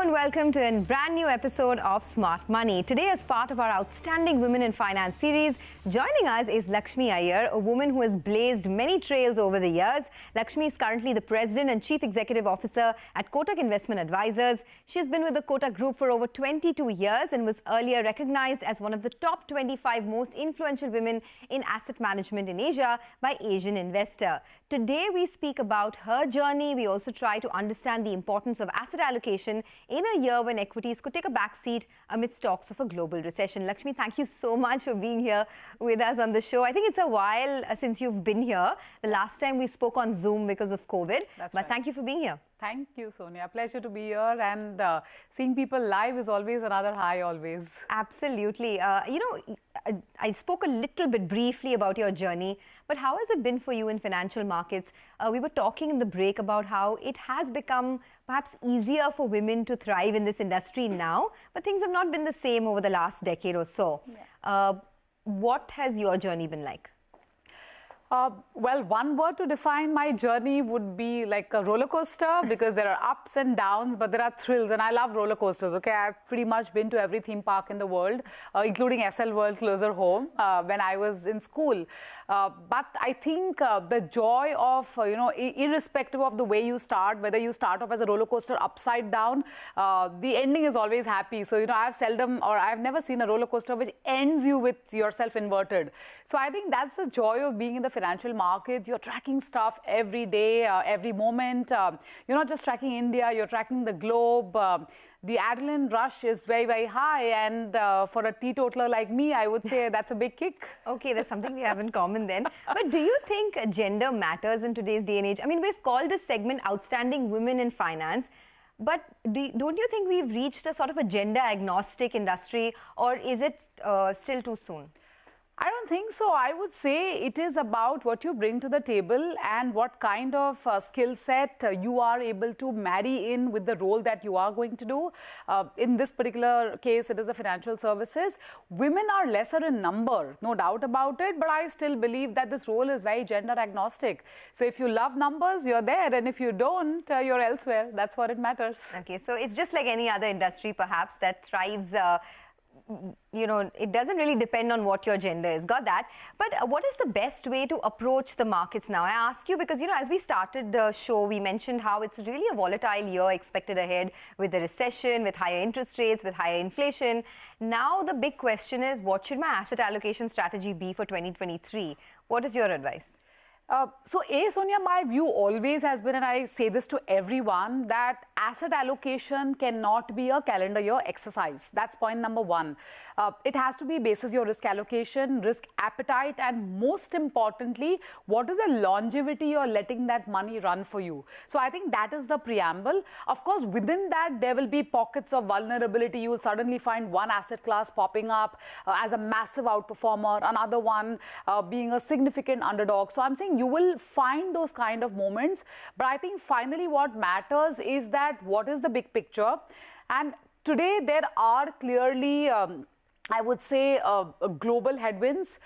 and welcome to a brand new episode of Smart Money. Today, as part of our Outstanding Women in Finance series, joining us is Lakshmi Iyer, a woman who has blazed many trails over the years. Lakshmi is currently the President and Chief Executive Officer at Kotak Investment Advisors. She has been with the Kotak Group for over 22 years and was earlier recognized as one of the top 25 most influential women in asset management in Asia by Asian Investor. Today, we speak about her journey. We also try to understand the importance of asset allocation in a year when equities could take a backseat amidst talks of a global recession. Lakshmi, thank you so much for being here with us on the show. I think it's a while since you've been here. The last time we spoke on Zoom because of COVID. But right. Thank you for being here. Thank you, Sonia. Pleasure to be here, and seeing people live is always another high, always. Absolutely. I spoke a little bit briefly about your journey, but how has it been for you in financial markets? We were talking in the break about how it has become perhaps easier for women to thrive in this industry now, but things have not been the same over the last decade or so. Yeah. What has your journey been like? Well, one word to define my journey would be like a roller coaster, because there are ups and downs, but there are thrills, and I love roller coasters. Okay, I've pretty much been to every theme park in the world, including SL World closer home when I was in school. But I think the joy of, irrespective of the way you start, whether you start off as a roller coaster upside down, the ending is always happy. So, I've never seen a roller coaster which ends you with yourself inverted. So I think that's the joy of being in the financial market. You're tracking stuff every day, every moment. You're not just tracking India, you're tracking the globe. The adrenaline rush is very, very high. And for a teetotaler like me, I would say that's a big kick. Okay, that's something we have in common then. But do you think gender matters in today's day and age? I mean, we've called this segment Outstanding Women in Finance. But don't you think we've reached a sort of a gender agnostic industry, or is it still too soon? I don't think so. I would say it is about what you bring to the table and what kind of skill set you are able to marry in with the role that you are going to do. In this particular case, it is the financial services. Women are lesser in number, no doubt about it, but I still believe that this role is very gender agnostic. So if you love numbers, you're there, and if you don't, you're elsewhere. That's what it matters. Okay, so it's just like any other industry, perhaps, that thrives. It doesn't really depend on what your gender is. Got that? But what is the best way to approach the markets now? I ask you because, as we started the show, we mentioned how it's really a volatile year expected ahead with the recession, with higher interest rates, with higher inflation. Now, the big question is, what should my asset allocation strategy be for 2023? What is your advice? Sonia, my view always has been, and I say this to everyone, that asset allocation cannot be a calendar year exercise. That's point number one. It has to be basis your risk allocation, risk appetite, and most importantly, what is the longevity you're letting that money run for you. So I think that is the preamble. Of course, within that, there will be pockets of vulnerability. You will suddenly find one asset class popping up as a massive outperformer, another one being a significant underdog. So I'm saying you will find those kind of moments. But I think finally what matters is that what is the big picture? And today there are clearly I would say global headwinds,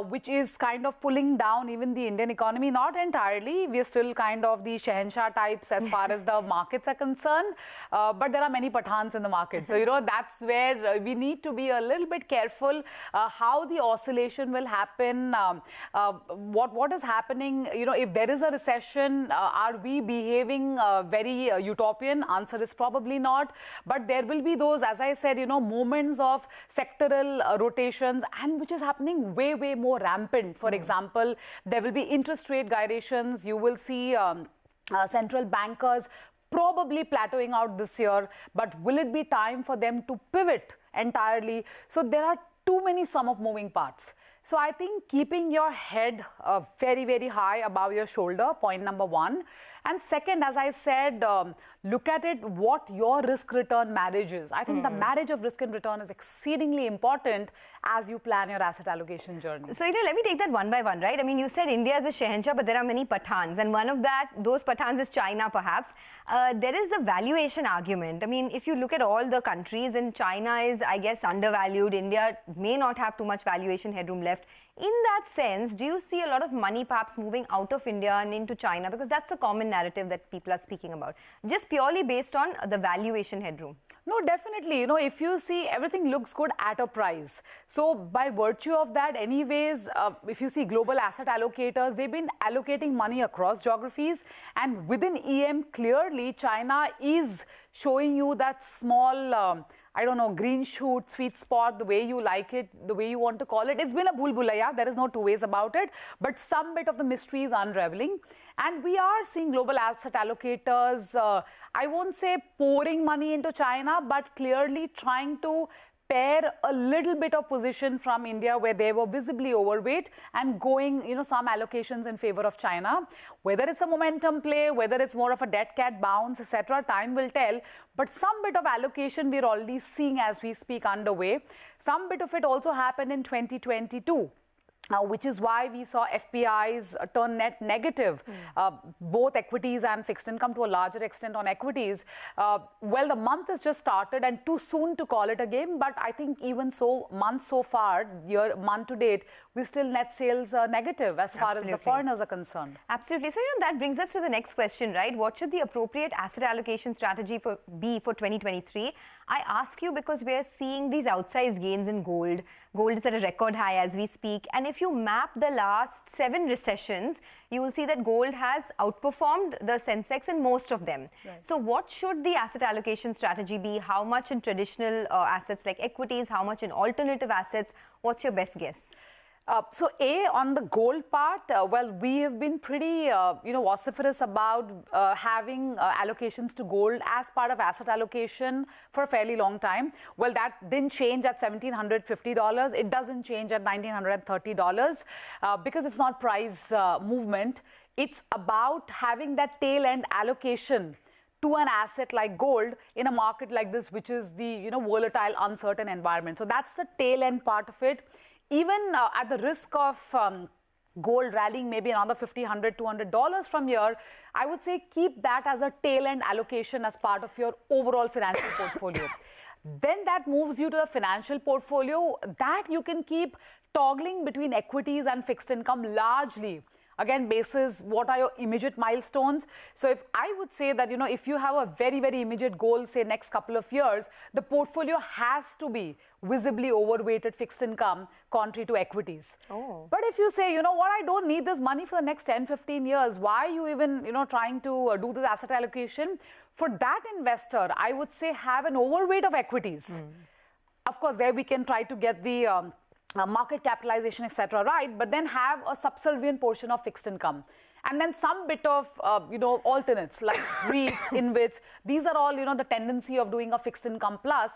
which is kind of pulling down even the Indian economy. Not entirely. We're still kind of the Shahenshah types as far as the markets are concerned. But there are many Pathans in the market. So, that's where we need to be a little bit careful how the oscillation will happen. What is happening, if there is a recession, are we behaving very utopian? Answer is probably not. But there will be those, as I said, moments of sectoral rotations, and which is happening way more rampant. For example, there will be interest rate gyrations. You will see central bankers probably plateauing out this year, but will it be time for them to pivot entirely? So there are too many sum of moving parts. So I think keeping your head very high above your shoulder, point number one. And second, as I said, look at it what your risk-return marriage is. I think the marriage of risk and return is exceedingly important as you plan your asset allocation journey. So, let me take that one by one, right? I mean, you said India is a Shahenshah, but there are many Pathans. And one of those Pathans is China, perhaps. There is the valuation argument. I mean, if you look at all the countries, and China is, I guess, undervalued. India may not have too much valuation headroom left. In that sense, do you see a lot of money perhaps moving out of India and into China? Because that's a common narrative that people are speaking about, just purely based on the valuation headroom. No, definitely. If you see, everything looks good at a price. So by virtue of that, anyways, if you see global asset allocators, they've been allocating money across geographies. And within EM, clearly, China is showing you that small, I don't know, green shoot, sweet spot, the way you like it, the way you want to call it. It's been a bulbulaya. There is no two ways about it. But some bit of the mystery is unraveling. And we are seeing global asset allocators, I won't say pouring money into China, but clearly trying to pair a little bit of position from India where they were visibly overweight and going, some allocations in favor of China. Whether it's a momentum play, whether it's more of a dead cat bounce, etc., time will tell. But some bit of allocation we're already seeing as we speak underway. Some bit of it also happened in 2022. Which is why we saw FPIs turn net negative, both equities and fixed income, to a larger extent on equities. Well, the month has just started and too soon to call it a game, but I think even so, month so far, month to date, we still net sales negative as far as the foreigners are concerned. Absolutely. So, that brings us to the next question, right? What should the appropriate asset allocation strategy be for 2023? I ask you because we are seeing these outsized gains in gold. Gold is at a record high as we speak. And if you map the last 7 recessions, you will see that gold has outperformed the Sensex in most of them. Right. So what should the asset allocation strategy be? How much in traditional assets like equities? How much in alternative assets? What's your best guess? So on the gold part, well, we have been pretty, vociferous about having allocations to gold as part of asset allocation for a fairly long time. Well, that didn't change at $1,750. It doesn't change at $1,930 because it's not price movement. It's about having that tail end allocation to an asset like gold in a market like this, which is the, volatile, uncertain environment. So that's the tail end part of it. Even at the risk of gold rallying maybe another $50, $100, $200 from here, I would say keep that as a tail-end allocation as part of your overall financial portfolio. Then that moves you to the financial portfolio that you can keep toggling between equities and fixed income largely. Again, basis what are your immediate milestones. So if I would say that, if you have a very, very immediate goal, say next couple of years, the portfolio has to be visibly overweighted fixed income contrary to equities. Oh. But if you say, what, I don't need this money for the next 10, 15 years, why are you even, trying to do this asset allocation? For that investor, I would say have an overweight of equities. Of course, there we can try to get the market capitalization, etc., right? But then have a subservient portion of fixed income. And then some bit of, alternates like REITs, InvITs. These are all, the tendency of doing a fixed income plus.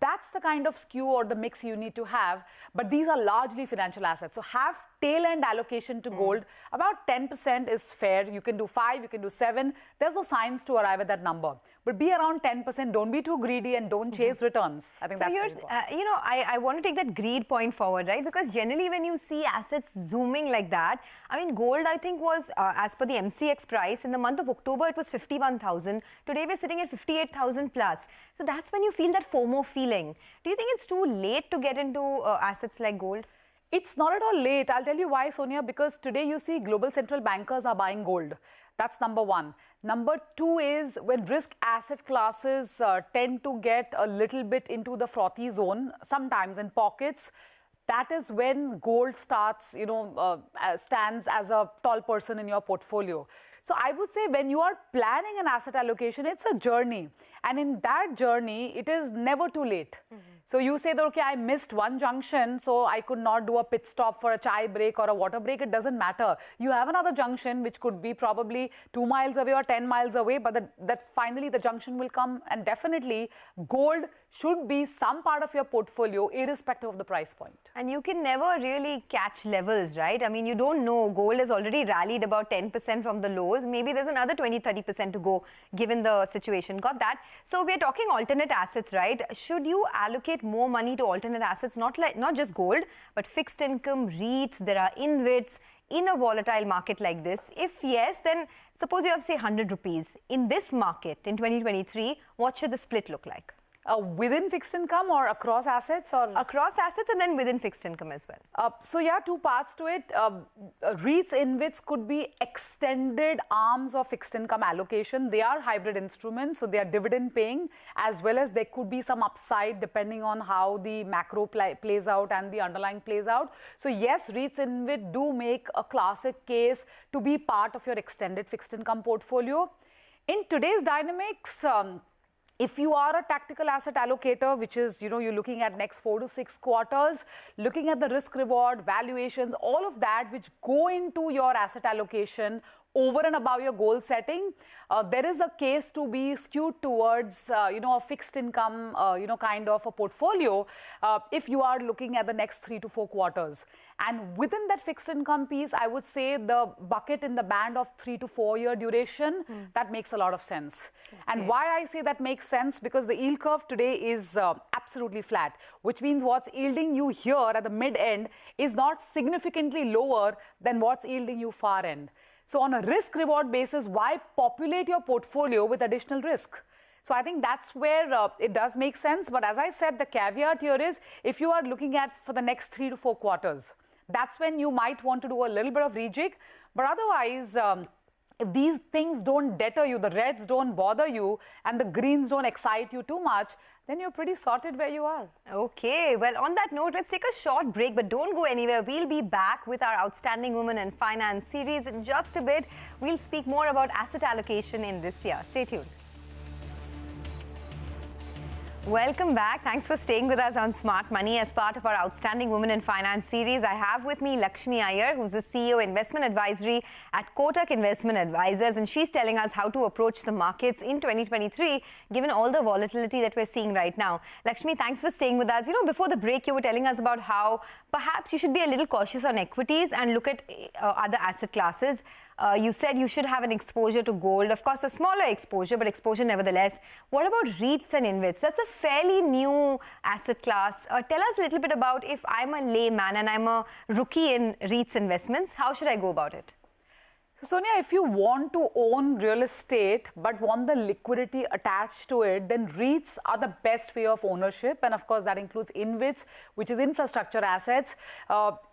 That's the kind of skew or the mix you need to have. But these are largely financial assets. So have tail-end allocation to gold. About 10% is fair. You can do 5, you can do 7. There's no science to arrive at that number. But be around 10%. Don't be too greedy and don't chase returns. I think so that's I want to take that greed point forward, right? Because generally when you see assets zooming like that, I mean, gold, I think, was, as per the MCX price, in the month of October, it was 51,000. Today, we're sitting at 58,000 plus. So that's when you feel that FOMO feeling. Do you think it's too late to get into assets like gold? It's not at all late. I'll tell you why, Sonia, because today you see global central bankers are buying gold. That's number one. Number two is when risk asset classes tend to get a little bit into the frothy zone, sometimes in pockets, that is when gold starts, stands as a tall person in your portfolio. So I would say when you are planning an asset allocation, it's a journey. And in that journey, it is never too late. So you say that, okay, I missed one junction, so I could not do a pit stop for a chai break or a water break. It doesn't matter. You have another junction, which could be probably 2 miles away or 10 miles away, but that finally the junction will come. And definitely, gold should be some part of your portfolio, irrespective of the price point. And you can never really catch levels, right? I mean, you don't know. Gold has already rallied about 10% from the lows. Maybe there's another 20-30% to go, given the situation. Got that? So we're talking alternate assets, right? Should you allocate more money to alternate assets, not just gold, but fixed income, REITs, there are InvITs, in a volatile market like this? If yes, then suppose you have, say, 100 rupees. In this market, in 2023, what should the split look like? Within fixed income or across assets? Or Across assets and then within fixed income as well. So yeah, two parts to it. REITs, InvITs could be extended arms of fixed income allocation. They are hybrid instruments, so they are dividend paying, as well as there could be some upside depending on how the macro plays out and the underlying plays out. So yes, REITs, InvIT do make a classic case to be part of your extended fixed income portfolio. In today's dynamics, if you are a tactical asset allocator, which is, you're looking at next 4 to 6 quarters, looking at the risk reward, valuations, all of that which go into your asset allocation over and above your goal setting, there is a case to be skewed towards, a fixed income, kind of a portfolio if you are looking at the next 3 to 4 quarters. And within that fixed income piece, I would say the bucket in the band of 3 to 4 year duration, that makes a lot of sense. Okay. And why I say that makes sense, because the yield curve today is absolutely flat, which means what's yielding you here at the mid end is not significantly lower than what's yielding you far end. So on a risk reward basis, why populate your portfolio with additional risk? So I think that's where it does make sense. But as I said, the caveat here is if you are looking at for the next 3 to 4 quarters, that's when you might want to do a little bit of rejig. But otherwise, if these things don't deter you, the reds don't bother you, and the greens don't excite you too much, then you're pretty sorted where you are. Okay, well, on that note, let's take a short break, but don't go anywhere. We'll be back with our Outstanding Women in Finance series in just a bit. We'll speak more about asset allocation in this year. Stay tuned. Welcome back. Thanks for staying with us on Smart Money as part of our Outstanding Women in Finance series. I have with me Lakshmi Iyer, who's the CEO Investment Advisory at Kotak Investment Advisors, and she's telling us how to approach the markets in 2023, given all the volatility that we're seeing right now. Lakshmi, thanks for staying with us. Before the break, you were telling us about how perhaps you should be a little cautious on equities and look at other asset classes. You said you should have an exposure to gold. Of course, a smaller exposure, but exposure nevertheless. What about REITs and InvITs? That's a fairly new asset class. Tell us a little bit about, if I'm a layman and I'm a rookie in REITs investments, how should I go about it? So Sonia, if you want to own real estate but want the liquidity attached to it, then REITs are the best way of ownership. And of course, that includes InvITs, which is infrastructure assets.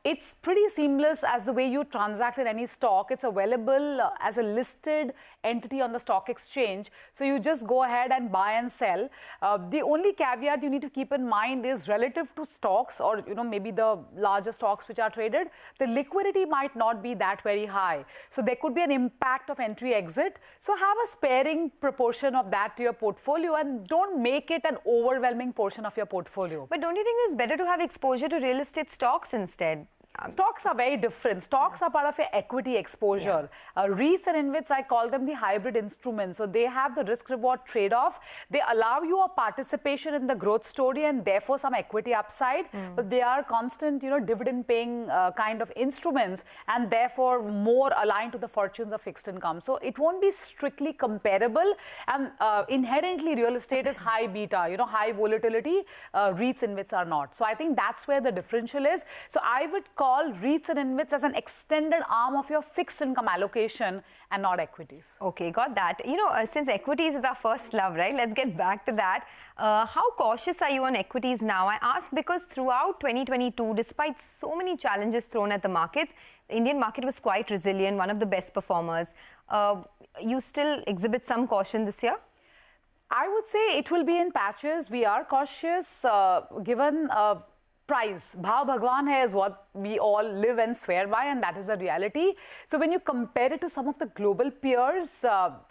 It's pretty seamless as the way you transact in any stock. It's available as a listed entity on the stock exchange. So you just go ahead and buy and sell. The only caveat you need to keep in mind is relative to stocks, or maybe the larger stocks which are traded, the liquidity might not be that very high. So there could be an impact of entry exit. So have a sparing proportion of that to your portfolio and don't make it an overwhelming portion of your portfolio. But don't you think it's better to have exposure to real estate stocks instead? Stocks are very different. Stocks are part of your equity exposure. REITs and InvITs, I call them the hybrid instruments. So they have the risk-reward trade-off. They allow you a participation in the growth story and therefore some equity upside. But they are constant, dividend-paying kind of instruments and therefore more aligned to the fortunes of fixed income. So it won't be strictly comparable. And inherently, real estate is high beta, high volatility. REITs, InvITs are not. So I think that's where the differential is. So I would call REITs and InvITs as an extended arm of your fixed income allocation and not equities. Okay, got that. Since equities is our first love, right? Let's get back to that. How cautious are you on equities now? I ask because throughout 2022, despite so many challenges thrown at the markets, the Indian market was quite resilient, one of the best performers. You still exhibit some caution this year? I would say it will be in patches. We are cautious given price. Bhav Bhagwan hai is what we all live and swear by, and that is a reality. So when you compare it to some of the global peers,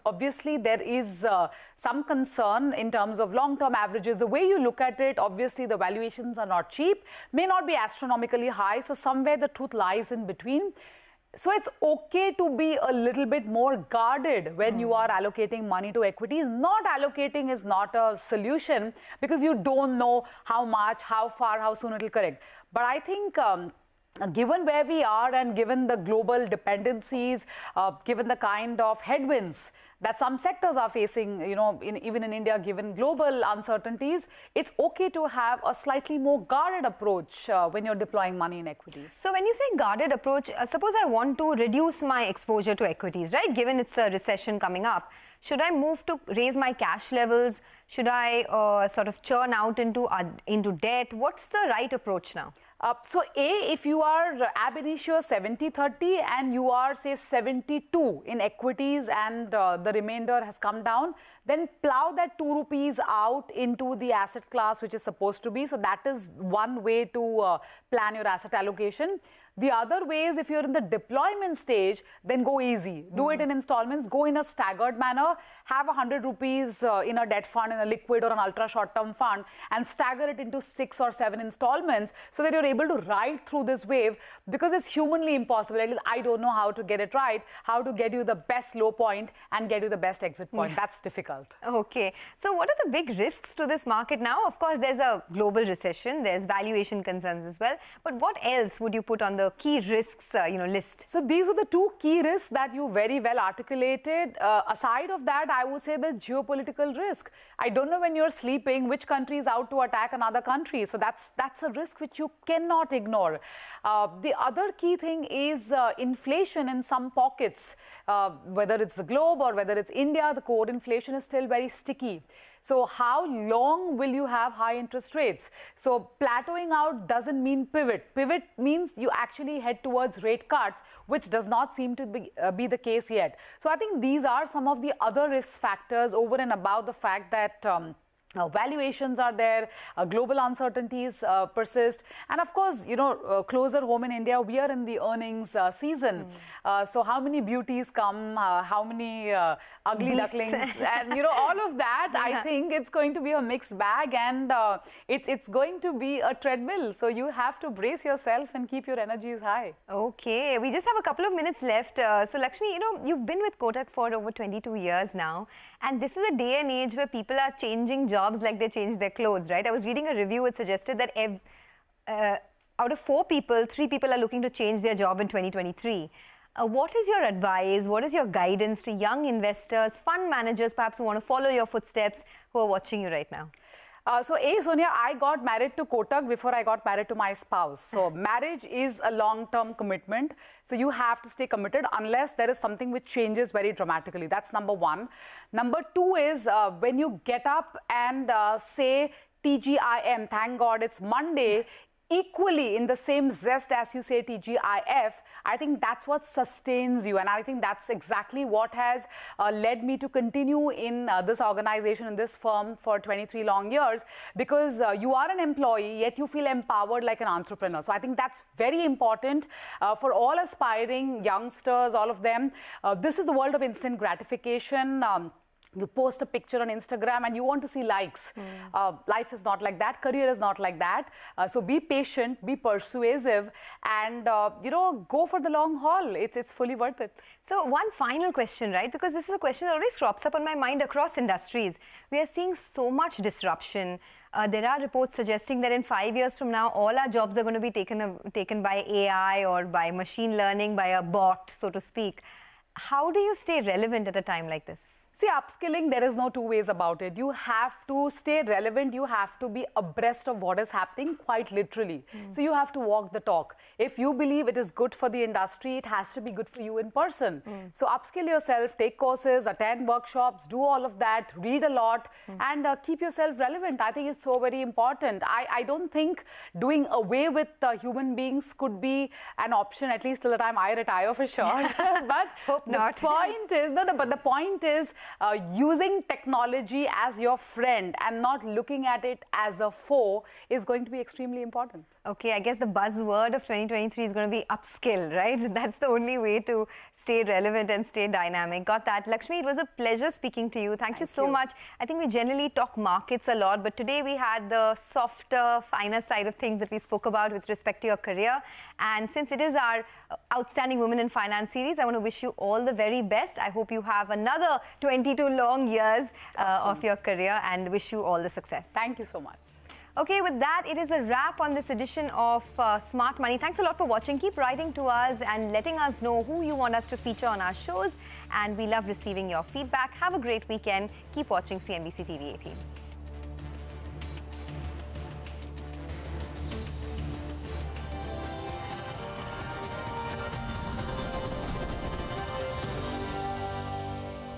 obviously there is some concern in terms of long-term averages. The way you look at it, obviously the valuations are not cheap, may not be astronomically high, so somewhere the truth lies in between. So it's okay to be a little bit more guarded when you are allocating money to equities. Not allocating is not a solution because you don't know how much, how far, how soon it will correct. But I think given where we are and given the global dependencies, given the kind of headwinds that some sectors are facing, even in India, given global uncertainties, it's okay to have a slightly more guarded approach when you're deploying money in equities. So when you say guarded approach, suppose I want to reduce my exposure to equities, right? Given it's a recession coming up, should I move to raise my cash levels? Should I sort of churn out into debt? What's the right approach now? So if you are ab initio 70-30 and you are say 72 in equities and the remainder has come down, then plow that 2 rupees out into the asset class which is supposed to be. So that is one way to plan your asset allocation. The other way is if you're in the deployment stage, then go easy. Do it in installments, go in a staggered manner, have 100 rupees in a debt fund, in a liquid or an ultra short-term fund, and stagger it into 6 or 7 installments so that you're able to ride through this wave, because it's humanly impossible. At least I don't know how to get it right, how to get you the best low point and get you the best exit point. That's difficult. Okay. So what are the big risks to this market now? Of course, there's a global recession, there's valuation concerns as well. But what else would you put on the key risks list? So these were the 2 key risks that you very well articulated. Aside of that, I would say the geopolitical risk. I don't know when you're sleeping which country is out to attack another country. So that's a risk which you cannot ignore. The other key thing is inflation in some pockets. Whether it's the globe or whether it's India, the core inflation is still very sticky. So how long will you have high interest rates? So plateauing out doesn't mean pivot. Pivot means you actually head towards rate cuts, which does not seem to be the case yet. So I think these are some of the other risk factors over and above the fact that valuations are there, global uncertainties persist, and of course, closer home in India, we are in the earnings season. So how many beauties come, how many ugly ducklings, and all of that. I think it's going to be a mixed bag, and it's going to be a treadmill. So you have to brace yourself and keep your energies high. Okay, we just have a couple of minutes left. So Lakshmi, you've been with Kotak for over 22 years now, and this is a day and age where people are changing jobs like they change their clothes, right? I was reading a review which suggested that out of 4 people, 3 people are looking to change their job in 2023. What is your advice? What is your guidance to young investors, fund managers, perhaps who want to follow your footsteps, who are watching you right now? Sonia, I got married to Kotak before I got married to my spouse. So marriage is a long-term commitment. So you have to stay committed unless there is something which changes very dramatically. That's number 1. Number 2 is when you get up and say TGIM, thank God it's Monday, equally in the same zest as you say TGIF, I think that's what sustains you. And I think that's exactly what has led me to continue in this organization, in this firm for 23 long years, because you are an employee, yet you feel empowered like an entrepreneur. So I think that's very important for all aspiring youngsters, all of them. This is the world of instant gratification. You post a picture on Instagram and you want to see likes. Life is not like that. Career is not like that. So be patient, be persuasive, and go for the long haul. It's fully worth it. So one final question, right? Because this is a question that always crops up on my mind across industries. We are seeing so much disruption. There are reports suggesting that in 5 years from now, all our jobs are going to be taken by AI or by machine learning, by a bot, so to speak. How do you stay relevant at a time like this? See, upskilling, there is no 2 ways about it. You have to stay relevant. You have to be abreast of what is happening, quite literally. So you have to walk the talk. If you believe it is good for the industry, it has to be good for you in person. So upskill yourself, take courses, attend workshops, do all of that, read a lot, and keep yourself relevant. I think it's so very important. I don't think doing away with human beings could be an option, at least till the time I retire for sure. But hope not. The point is, but the point is, using technology as your friend and not looking at it as a foe is going to be extremely important. Okay, I guess the buzzword of 2023 is going to be upskill, right? That's the only way to stay relevant and stay dynamic. Got that. Lakshmi, it was a pleasure speaking to you. Thank you so much. I think we generally talk markets a lot, but today we had the softer, finer side of things that we spoke about with respect to your career. And since it is our Outstanding Women in Finance series, I want to wish you all the very best. I hope you have another 22 long years of your career and wish you all the success. Thank you so much. Okay, with that, it is a wrap on this edition of Smart Money. Thanks a lot for watching. Keep writing to us and letting us know who you want us to feature on our shows. And we love receiving your feedback. Have a great weekend. Keep watching CNBC TV 18.